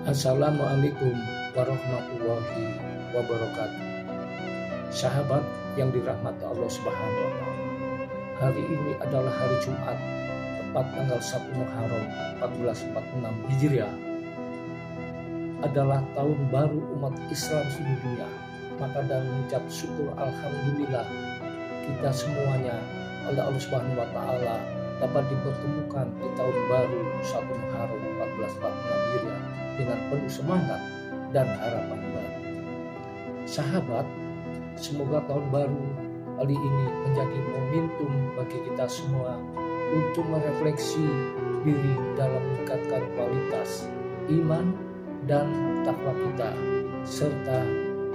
Assalamualaikum warahmatullahi wabarakatuh. Sahabat yang dirahmati Allah Subhanahu wa taala. Hari ini adalah hari Jumat, tepat tanggal 1 Muharram 1446 Hijriah. Adalah tahun baru umat Islam seluruh dunia. Maka dan mengucap syukur alhamdulillah kita semuanya oleh Allah Subhanahu wa taala dapat dipertemukan di tahun baru 1 Muharram 1446 Hijriah dengan penuh semangat dan harapan baru. Sahabat, semoga tahun baru kali ini menjadi momentum bagi kita semua untuk merefleksi diri dalam meningkatkan kualitas iman dan takwa kita, serta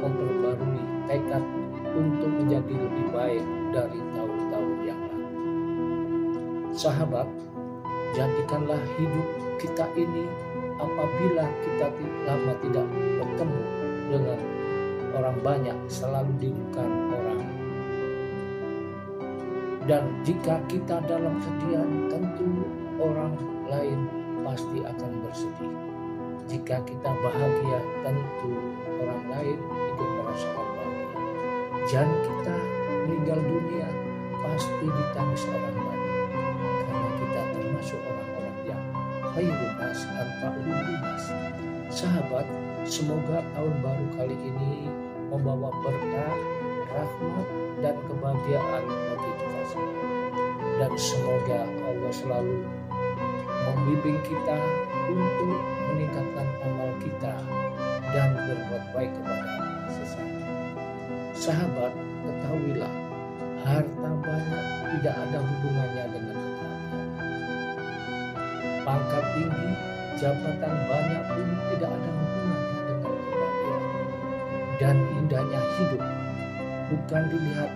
memperbarui tekad untuk menjadi lebih baik dari tahun-tahun yang lalu. Sahabat, jadikanlah hidup kita ini apabila kita lama tidak bertemu dengan orang banyak, selalu dirindukan orang. Dan jika kita dalam kesedihan, tentu orang lain pasti akan bersedih. Jika kita bahagia, tentu orang lain ikut merasakan bahagia. Dan kita meninggal dunia, pasti ditangis orang banyak. Karena kita termasuk orang-orang yang khairun nas anfa'uhum linnas. Sahabat, semoga tahun baru kali ini membawa berkah, rahmat, dan kebahagiaan bagi kita semua. Dan semoga Allah selalu membimbing kita untuk meningkatkan amal kita dan berbuat baik kepada sesama. Sahabat, ketahuilah, harta banyak tidak ada hubungannya dengan kebahagiaan. Pangkat tinggi, jabatan banyak pun tidak ada hubungannya dengan kebahagiaan. Dan indahnya hidup bukan dilihat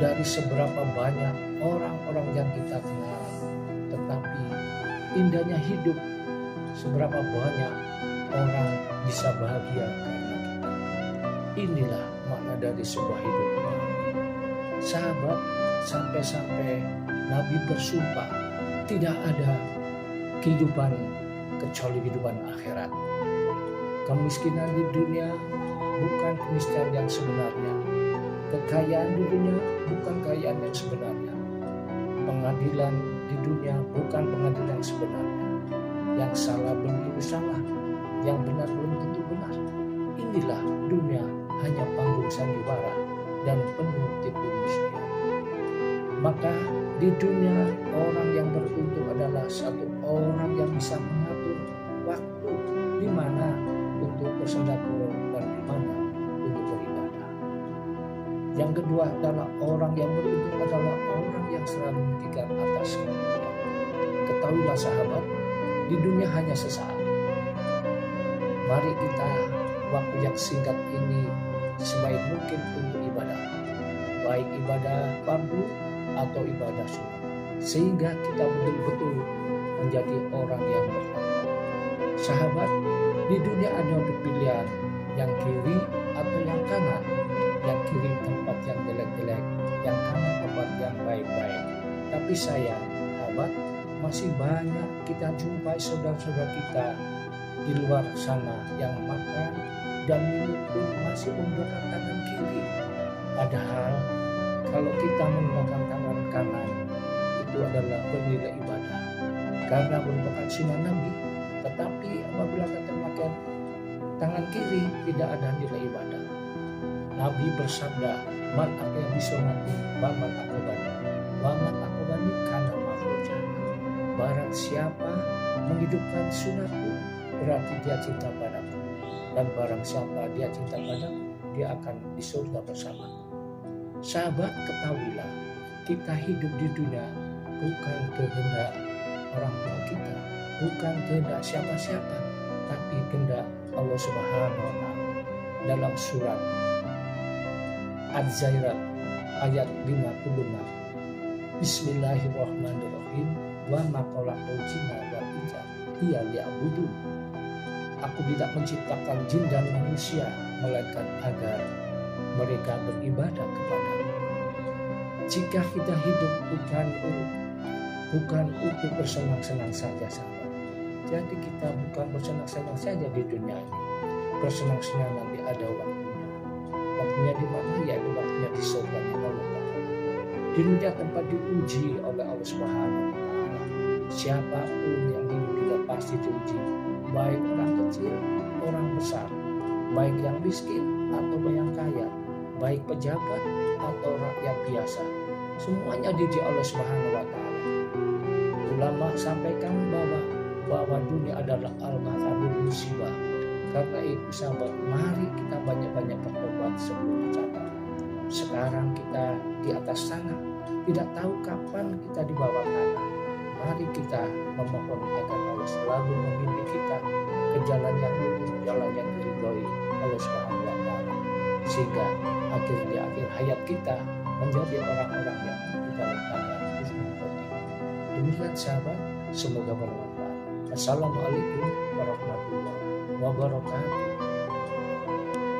dari seberapa banyak orang-orang yang kita kenal, tetapi indahnya hidup seberapa banyak orang bisa bahagia karena kita. Inilah makna dari sebuah hidup bahagia. Sahabat, sampai-sampai Nabi bersumpah tidak ada kehidupan kecuali kehidupan akhirat. Kemiskinan di dunia bukan kemiskinan yang sebenarnya. Kekayaan di dunia bukan kekayaan yang sebenarnya. Pengadilan di dunia bukan pengadilan yang sebenarnya. Yang salah belum tentu salah, yang benar belum tentu benar. Inilah dunia, hanya panggung sandiwara dan penuh tipu muslihat. Maka di dunia orang yang beruntung adalah satu orang yang bisa mengatur waktu di mana untuk bersedekah dan di mana untuk beribadah. Yang kedua adalah orang yang beruntung adalah orang yang selalu memikirkan atas kemudian. Ketahuilah sahabat, di dunia hanya sesaat. Mari kita waktu yang singkat ini sebaik mungkin untuk ibadah, baik ibadah fardu atau ibadah sunnah, sehingga kita betul-betul menjadi orang yang bertakwa. Sahabat, di dunia ada pilihan, yang kiri atau yang kanan. Yang kiri tempat yang jelek-jelek, yang kanan tempat yang baik-baik. Tapi sayang, sahabat, masih banyak kita jumpai saudara-saudara kita di luar sana yang makan dan minum pun masih menggunakan tangan kiri. Padahal kalau kita menggunakan tangan kanan, itu adalah bernilai ibadah karena merupakan sunnah Nabi. Tetapi apabila kita memakai tangan kiri, tidak ada nilai ibadah. Nabi bersabda, man akhir bisunati waman akobani kana makhluk jannah. Barang siapa menghidupkan sunatku, berarti dia cinta padaku. Dan barang siapa dia cinta padaku, dia akan di surga bersama. Sahabat, ketahuilah, kita hidup di dunia bukan kehendak orang tua kita, bukan kehendak siapa-siapa, tapi kehendak Allah Subhanahu wa taala. Dalam surat Az-Zariyat ayat 56, Bismillahirrahmanirrahim, wa ma khalaqtul jinna wal insa illa liya'budun. Aku tidak menciptakan jin dan manusia melainkan agar mereka beribadah kepadamu. Jika kita hidup bukan untuk bersenang-senang saja, sahabat, Jadi kita bukan bersenang-senang saja di dunia ini. Bersenang-senang nanti ada waktunya. Waktunya di mana? Yaitu waktunya di surga Allah Ta'ala. Di dunia tempat diuji oleh Allah Subhanahu wa Ta'ala. Siapapun yang hidup juga pasti diuji, baik orang kecil, orang besar, baik yang miskin atau yang kaya, baik pejabat atau rakyat biasa. Semuanya diuji Allah Subhanahu wa Ta'ala. Ulama sampaikan bahwa dunia adalah al-makarul musibah. Karena itu sahabat, mari kita banyak-banyak bertobat sebelum dicatat. Sekarang kita di atas sana, tidak tahu kapan kita di bawah tanah. Mari kita memohon agar Allah selalu membimbing kita ke jalan yang lurus, jalan yang diridhoi Allah Subhanahu wa Ta'ala, sehingga di akhir hayat kita menjadi orang-orang yang di dalam keadaan husnul khotimah. Demikian sahabat, semoga bermanfaat. Assalamualaikum warahmatullahi wabarakatuh.